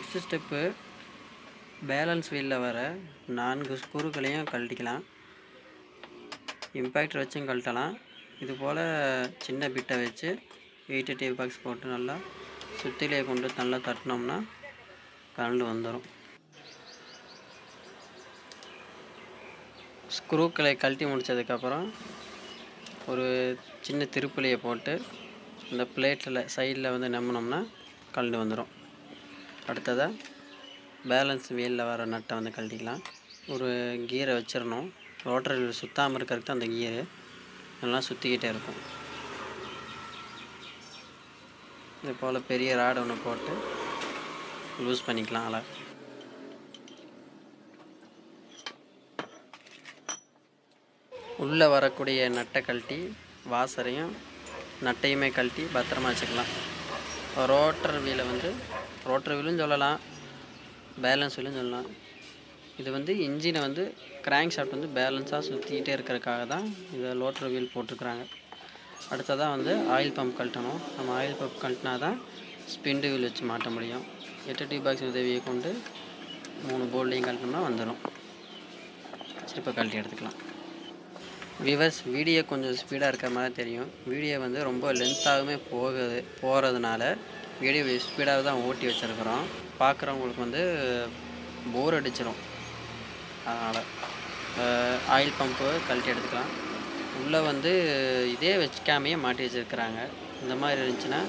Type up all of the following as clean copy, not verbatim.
First step balance வீலில் வர 4 ஸ்க்ரூக்களையும் கழட்டிக்கலாம். Impactor வச்சும் கழட்டலாம். இது போல் சின்ன பிட்டை வச்சு வெயிட் டீ பாக்ஸ் போட்டு நல்லா சுற்றிலே கொண்டு நல்லா தட்டினோம்னா கழண்டு வந்துடும். ஸ்க்ரூக்களை கழட்டி முடித்ததுக்கப்புறம் ஒரு சின்ன திருப்புளியை போட்டு இந்த பிளேட்டில் சைடில் வந்து நம்பினோம்னா கழண்டு வந்துடும். அடுத்ததாக பேலன்ஸ் வீலில் வர நட்டை வந்து கழட்டிக்கலாம். ஒரு கியரை வச்சிடணும். ரோட்டரி வீல் சுற்றாமல் இருக்கிறதுக்கு அந்த கியரு நல்லா சுற்றிக்கிட்டே இருக்கும். இது போல் பெரிய ராடு ஒன்று போட்டு லூஸ் பண்ணிக்கலாம். அதில் உள்ளே வரக்கூடிய நட்டை கழட்டி வாசரையும் நட்டையுமே கழட்டி பத்திரமா வச்சுக்கலாம். ரோட்டர் வீலை வந்து ரோட்டர் வீலும் சொல்லலாம், பேலன்ஸ் வீலும் சொல்லலாம். இது வந்து இன்ஜினை வந்து கிராங்க் ஷாஃப்ட் வந்து பேலன்ஸாக சுற்றிக்கிட்டே இருக்கிறதுக்காக தான் இதை ரோட்டர் வீல் போட்டிருக்குறாங்க. அடுத்ததாக வந்து ஆயில் பம்ப் கழட்டணும். நம்ம ஆயில் பம்ப் கழட்டினா தான் ஸ்பிண்டு வீல் வச்சு மாட்ட முடியும். 8 டீ பாக்ஸ் உதவியை கொண்டு 3 போல்ட்டையும் கழட்டினோம்னா வந்துடும். சரி, இப்போ கழட்டி எடுத்துக்கலாம். வியூவர்ஸ், வீடியோ கொஞ்சம் ஸ்பீடாக இருக்கிற மாதிரி தெரியும். வீடியோ வந்து ரொம்ப லென்த்தாகவே போகிறதுனால வீடியோ ஸ்பீடாக தான் ஓட்டி வச்சுருக்குறோம். பார்க்குறவங்களுக்கு வந்து போர் அடிச்சிடும். அதனால் ஆயில் பம்ப்பு கழட்டி எடுத்துக்கலாம். உள்ளே வந்து இதே வச்சுக்காமையே மாட்டி வச்சுருக்குறாங்க. இந்த மாதிரி இருந்துச்சுன்னா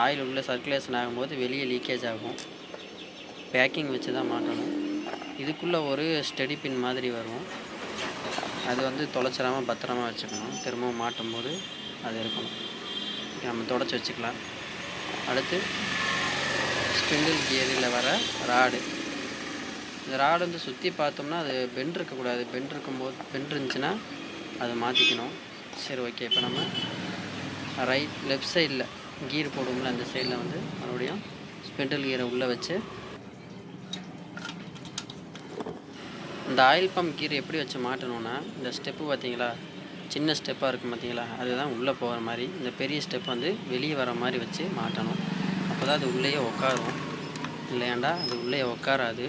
ஆயில் உள்ளே சர்க்குலேஷன் ஆகும்போது வெளியே லீக்கேஜ் ஆகும். பேக்கிங் வச்சு தான் மாட்டணும். இதுக்குள்ளே ஒரு ஸ்டெடி பின் மாதிரி வரும். அது வந்து தொலைச்சிடாமல் பத்திரமா வச்சுக்கணும். திரும்பவும் மாட்டும் போது அது இருக்கணும். நம்ம தொடச்சி வச்சுக்கலாம். அடுத்து ஸ்பிண்டில் கியரில் வர ராடு. இந்த ராடு வந்து சுற்றி பார்த்தோம்னா அது பெண்ட் இருக்கக்கூடாது. பெண்ட் இருந்துச்சுன்னா அதை மாற்றிக்கணும். சரி, ஓகே. இப்போ நம்ம லெஃப்ட் சைடில் கீர் போடுவோம்ல, அந்த சைடில் வந்து மறுபடியும் ஸ்பிண்டில் கியரை உள்ளே வச்சு இந்த ஆயில் பம்ப் கீர் எப்படி வச்சு மாட்டணும்னா, இந்த ஸ்டெப்பு பார்த்தீங்களா, சின்ன ஸ்டெப்பாக இருக்கும் பார்த்தீங்களா, அதுதான் உள்ளே போகிற மாதிரி. இந்த பெரிய ஸ்டெப் வந்து வெளியே வர மாதிரி வச்சு மாட்டணும். அப்போ தான் அது உள்ளேயே உட்காரும். இல்லையாண்டா அது உள்ளேயே உட்காராது.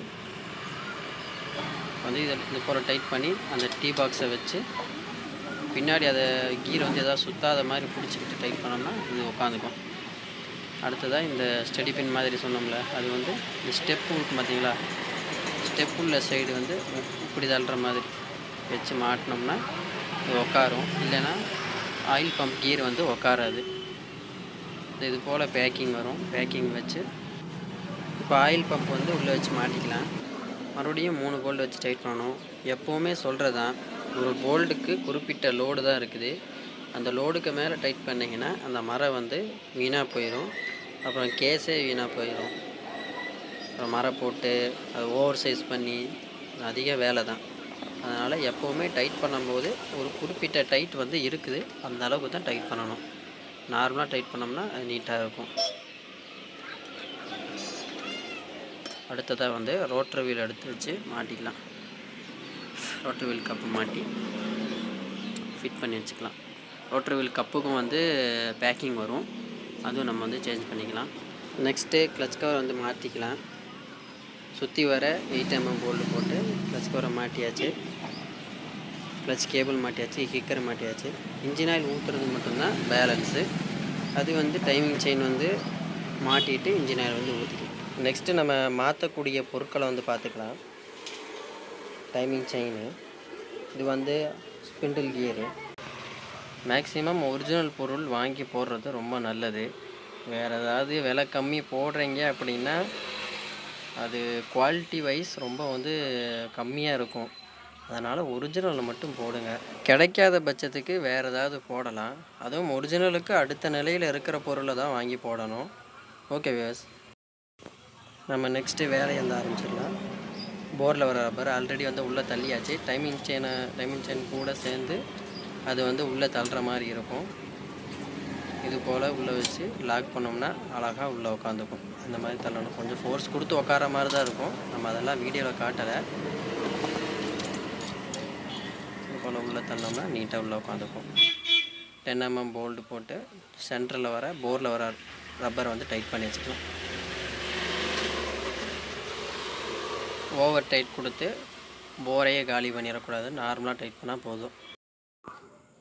வந்து இது போல் டைட் பண்ணி அந்த டீ பாக்ஸை வச்சு பின்னாடி அதை கீரை வந்து எதாவது சுற்றாத மாதிரி பிடிச்சிக்கிட்டு டைட் பண்ணோம்னா இது உட்காந்துக்கும். அடுத்ததாக இந்த ஸ்டெடி பின் மாதிரி சொன்னோம்ல, அது வந்து இந்த ஸ்டெப்பு இருக்கும் பார்த்தீங்களா, ஸ்டெப் உள்ள சைடு வந்து இப்படி தள்ளுற மாதிரி வச்சு மாட்டினோம்னா இது உட்காரும். இல்லைன்னா ஆயில் பம்ப் கீர் வந்து உட்காராது. இது போல் பேக்கிங் வரும். பேக்கிங் வச்சு இப்போ ஆயில் பம்ப் வந்து உள்ளே வச்சு மாட்டிக்கலாம். மறுபடியும் 3 போல்டு வச்சு டைட் பண்ணணும். எப்போவுமே சொல்கிறது தான், ஒரு போல்டுக்கு குறிப்பிட்ட லோடு தான் இருக்குது. அந்த லோடுக்கு மேலே டைட் பண்ணிங்கன்னா அந்த மரம் வந்து வீணாக போயிடும். அப்புறம் கேஸே வீணாக போயிடும். அப்புறம் மரம் போட்டு அது ஓவர் சைஸ் பண்ணி அதிக வேலை தான். அதனால் எப்போவுமே டைட் பண்ணும்போது ஒரு குறிப்பிட்ட டைட் வந்து இருக்குது, அந்த அளவுக்கு தான் டைட் பண்ணணும். நார்மலாக டைட் பண்ணோம்னா அது நீட்டாக இருக்கும். அடுத்ததாக வந்து ரோட்டர் வீல் எடுத்து வச்சு மாட்டிக்கலாம். ரோட்டர் வீல் கப்பு மாட்டி ஃபிட் பண்ணி வச்சுக்கலாம். ரோட்டர் வீல் கப்புக்கும் வந்து பேக்கிங் வரும், அதுவும் நம்ம வந்து சேஞ்ச் பண்ணிக்கலாம். நெக்ஸ்ட்டு கிளச் கவர் வந்து மாற்றிக்கலாம். சுற்றி வர 8 mm போல்டு போட்டு கிளச் கவரை மாட்டியாச்சு. கிளச் கேபிள் மாட்டியாச்சு. கிக்கர் மாட்டியாச்சு. இன்ஜின் ஆயில் ஊற்றுறது மட்டும்தான் பேலன்ஸு. அது வந்து டைமிங் செயின் வந்து மாட்டிட்டு இன்ஜின் ஆயில் வந்து ஊற்றிக்கலாம். நெக்ஸ்ட்டு நம்ம மாற்றக்கூடிய பொருட்களை வந்து பார்த்துக்கலாம். டைமிங் செயினு, இது வந்து ஸ்பிண்டில் கியரு. மேக்ஸிமம் ஒரிஜினல் பொருள் வாங்கி போடுறது ரொம்ப நல்லது. வேறு ஏதாவது விலை கம்மி போடுறீங்க அப்படின்னா அது குவாலிட்டி வைஸ் ரொம்ப வந்து கம்மியாக இருக்கும். அதனால் ஒரிஜினலில் மட்டும் போடுங்க. கிடைக்காத பட்சத்துக்கு வேறு ஏதாவது போடலாம். அதுவும் ஒரிஜினலுக்கு அடுத்த நிலையில் இருக்கிற பொருளை தான் வாங்கி போடணும். ஓகே வியூவர்ஸ், நம்ம நெக்ஸ்ட்டு வேலையை வந்து ஆரம்பிச்சிடலாம். போரில் வர ரப்பர் ஆல்ரெடி வந்து உள்ளே தள்ளியாச்சு. டைமிங் செயின் கூட சேர்ந்து அது வந்து உள்ளே தள்ளுற மாதிரி இருக்கும். இது போல் உள்ளே வச்சு லாக் பண்ணோம்னா அழகாக உள்ளே உட்காந்துக்கும். இந்த மாதிரி தள்ளணும். கொஞ்சம் ஃபோர்ஸ் கொடுத்து உட்கார மாதிரி தான் இருக்கும். நம்ம அதெல்லாம் வீடியோவில் காட்டலை. இது போல் உள்ளே தள்ளோம்னா நீட்டாக உள்ளே உட்காந்துக்கும். 10 mm போல்டு போட்டு சென்டரில் வர போரில் வர ரப்பரை வந்து டைட் பண்ணி வச்சுக்கலாம். ஓவர் டைட் கொடுத்து போரையே காலி பண்ணிடக்கூடாது. நார்மலாக டைட் பண்ணால் போதும்.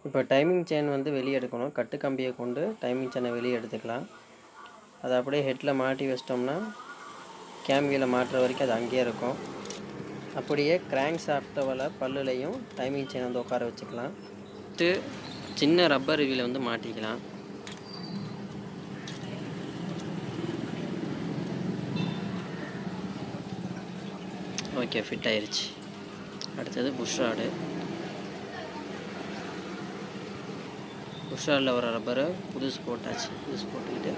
இப்போ டைமிங் செயின் வந்து வெளியே எடுக்கணும். கட்டு கம்பியை கொண்டு டைமிங் செயினை வெளியே எடுத்துக்கலாம். அதை அப்படியே ஹெட்டில் மாட்டி வச்சிட்டோம்னா கேம் வீலை மாட்டுற வரைக்கும் அது அங்கேயே இருக்கும். அப்படியே கிராங்க் ஷாஃப்ட்டில் பல்லுலையும் டைமிங் செயின் வந்து உட்கார வச்சுக்கலாம். சின்ன ரப்பர் வீலை வந்து மாட்டிக்கலாம். ஓகே, ஃபிட் ஆயிடுச்சு. அடுத்தது புஷ் ராடு. புஷ் ராடில் வர ரப்பரை புதுசு போட்டாச்சு. புதுசு போட்டுக்கிட்டு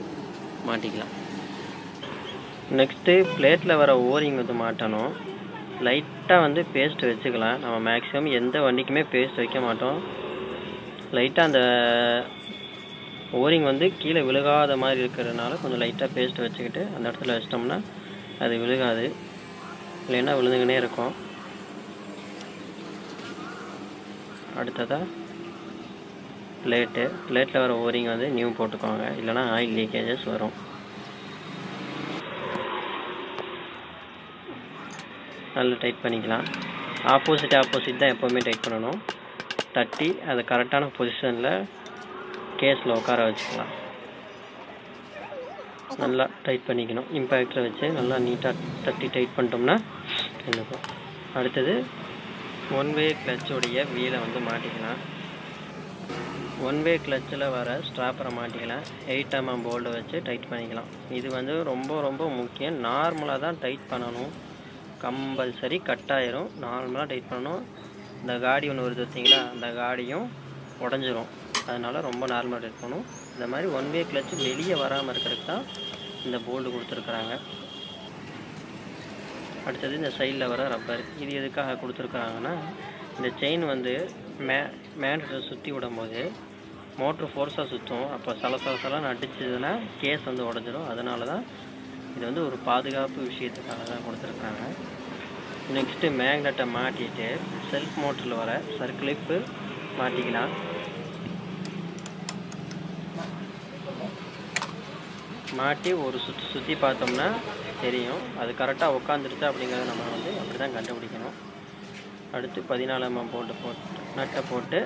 மாட்டிக்கலாம். நெக்ஸ்ட்டு பிளேட்டில் வர ஓரிங் வந்து மாட்டணும். லைட்டாக வந்து பேஸ்ட் வச்சுக்கலாம். நம்ம மேக்ஸிமம் எந்த வண்டிக்குமே பேஸ்ட் வைக்க மாட்டோம். லைட்டாக அந்த ஓரிங் வந்து கீழே விழுகாத மாதிரி இருக்கிறதுனால கொஞ்சம் லைட்டாக பேஸ்ட் வச்சுக்கிட்டு அந்த இடத்துல வச்சிட்டோம்னா அது விழுகாது, இல்லைன்னா விழுந்துக்கினே இருக்கும். அடுத்ததாக பிளேட்டில் வர ஓரிங் வந்து நியூ போட்டுக்கோங்க, இல்லைனா ஆயில் லீக்கேஜஸ் வரும். நல்லா டைட் பண்ணிக்கலாம். ஆப்போசிட் தான் எப்போவுமே டைட் பண்ணணும். தட்டி அதை கரெக்டான பொசிஷனில் கேஸில் உட்கார வச்சுக்கலாம். நல்லா டைட் பண்ணிக்கணும். இம்பேக்டரை வச்சு நல்லா நீட்டாக தட்டி டைட் பண்ணிட்டோம்னா இருக்கும். அடுத்தது ஒன் வே கிளச்சுடைய வீலை வந்து மாட்டிக்கலாம். ஒன் வே கிளச்சில் வர ஸ்ட்ராப்பரை மாட்டிக்கலாம். 8 mm போல்டை வச்சு டைட் பண்ணிக்கலாம். இது வந்து ரொம்ப ரொம்ப முக்கியம். நார்மலாக தான் டைட் பண்ணணும். கம்பல்சரி கட்டாயிரும். நார்மலாக டைட் பண்ணணும். இந்த காடி ஒன்று வருது பார்த்தீங்களா, அந்த காடியும் உடஞ்சிரும். அதனால் ரொம்ப நார்மலாக டைட் பண்ணணும். இந்த மாதிரி ஒன் வே கிளச்சு வெளியே வராமல் இருக்கிறதுக்கு தான் இந்த போல்டு கொடுத்துருக்குறாங்க. அடுத்தது இந்த சைடில் வர ரப்பர். இது எதுக்காக கொடுத்துருக்குறாங்கன்னா, இந்த செயின் வந்து மேண்டை சுற்றி விடும்போது மோட்ரு ஃபோர்ஸாக சுற்றும். அப்போ சலன்னு அடிச்சதுன்னா கேஸ் வந்து உடஞ்சிரும். அதனால தான் இது வந்து ஒரு பாதுகாப்பு விஷயத்துக்காக தான் கொடுத்துருக்குறாங்க. நெக்ஸ்ட்டு மேக்னெட்டை மாட்டிட்டு செல்ஃப் மோட்டரில் வர சர்க்கிளிப்பு மாட்டிக்கலாம். மாட்டி ஒரு சுற்றி பார்த்தோம்னா தெரியும் அது கரெக்டாக உட்காந்துருச்சா அப்படிங்கிறத நம்ம வந்து அப்படி தான் கண்டுபிடிக்கணும். அடுத்து 14 mm போட்டு நட்டை போட்டு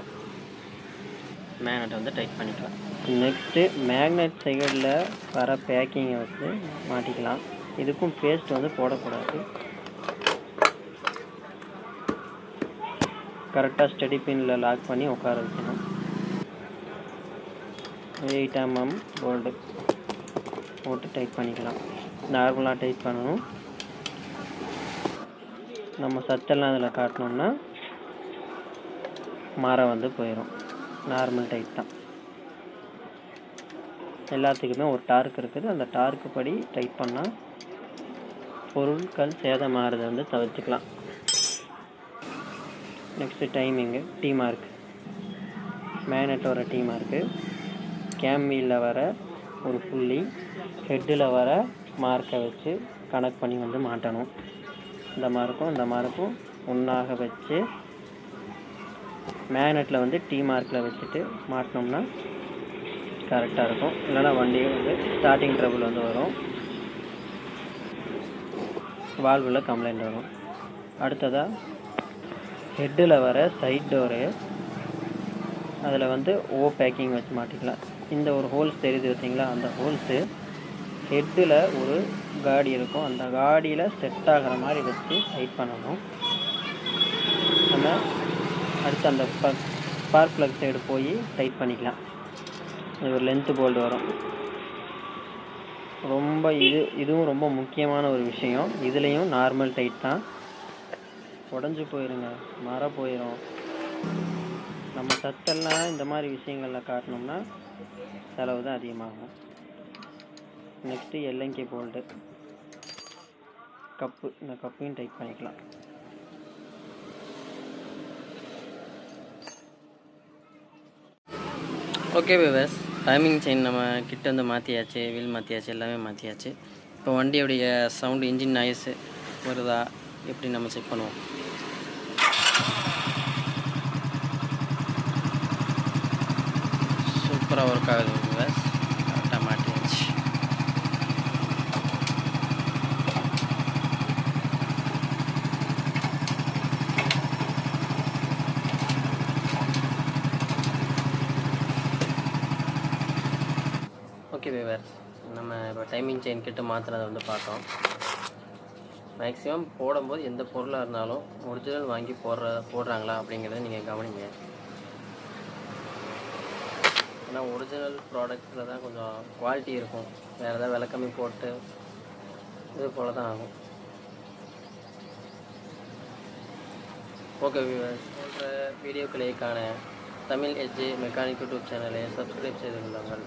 மேக்னெட்டை வந்து டைட் பண்ணிக்கலாம். நெக்ஸ்ட்டு மேக்னெட் சைடில் வர பேக்கிங்கை வச்சு மாட்டிக்கலாம். இதுக்கும் பேஸ்ட் வந்து போடக்கூடாது. கரெக்டாக ஸ்டெடி பின்னில் லாக் பண்ணி உட்கார வைக்கணும். 8 mm போல்டு போட்டு டைட் பண்ணிக்கலாம். நார்மலாக டைட் பண்ணணும். நம்ம சத்தெல்லாம் அதில் காட்டினோம்னா மரம் வந்து போயிடும். நார்மல் டைட் தான். எல்லாத்துக்குமே ஒரு டார்க் இருக்குது. அந்த டார்க்கு படி டைட் பண்ணால் பொருட்கள் சேதமாகிறத வந்து தவிர்த்துக்கலாம். Next timing, T mark. Magnet வர டீ மார்க்கு, கேம் வீலில் வர ஒரு புள்ளி, ஹெட்டில் வர மார்க்கை வச்சு கனெக்ட் பண்ணி வந்து மாட்டணும். இந்த மார்க்கும் ஒன்றாக வச்சு மேக்னெட்டில் வந்து டீ மார்க்கில் வச்சுட்டு மாட்டினோம்னா கரெக்டாக இருக்கும். இல்லைனா வண்டி வந்து ஸ்டார்டிங் ட்ரபிள் வந்து வரும், வால்வில் கம்ப்ளைண்ட் வரும். அடுத்ததாக ஹெட்டில் வர சைட் டோரு, அதில் வந்து பேக்கிங் வச்சு மாட்டிக்கலாம். இந்த ஒரு ஹோல்ஸ் தெரியுது பார்த்தீங்களா, அந்த ஹோல்ஸு ஹெட்டில் ஒரு காடி இருக்கும். அந்த காடியில் செட் ஆகிற மாதிரி வச்சு டைட் பண்ணணும். நம்ம அடுத்து அந்த ஸ்பார்க் ப்ளக் சைடு போய் டைட் பண்ணிக்கலாம். இது ஒரு லென்த்து போல்டு வரும். இதுவும் ரொம்ப முக்கியமான ஒரு விஷயம். இதுலேயும் நார்மல் டைட் தான். உடஞ்சி போயிருங்க, மரம் போயிடும். நம்ம சத்தெல்லாம் இந்த மாதிரி விஷயங்களில் காட்டினோம்னா செலவு தான் அதிகமாகும். Next L N K bolt, cup. இந்த கப்பையும் டைட் பண்ணிக்கலாம். ஓகே வியூவர்ஸ், டைமிங் செயின் நம்ம கிட்ட வந்து மாற்றியாச்சு, வீல் மாற்றியாச்சு, எல்லாமே மாற்றியாச்சு. இப்போ வண்டியோடைய சவுண்டு, இன்ஜின் நாய்ஸு வருதா எப்படி நம்ம செக் பண்ணுவோம். சூப்பராக ஒர்க் ஆகுது வியூவர்ஸ். கரெக்டாக மாட்டியாச்சு. வேர்ஸ் நம்ம இப்போ டைமிங் செயின் கிட்ட மாற்றுறதை வந்து பார்த்தோம். மேக்ஸிமம் போடும்போது எந்த பொருளாக இருந்தாலும் ஒரிஜினல் வாங்கி போடுறாங்களா அப்படிங்கிறத நீங்கள் கவனிங்க. ஏன்னா ஒரிஜினல் ப்ராடக்ட்ஸில் தான் கொஞ்சம் குவாலிட்டி இருக்கும். வேறு ஏதாவது விலை கம்மி போட்டு இது போல் தான் ஆகும். ஓகே வியூவர்ஸ், போன்ற வீடியோக்களுக்கான தமிழ் எட்ஜ் மெக்கானிக் யூடியூப் சேனலை சப்ஸ்கிரைப் செய்து கொள்ளுங்கள்.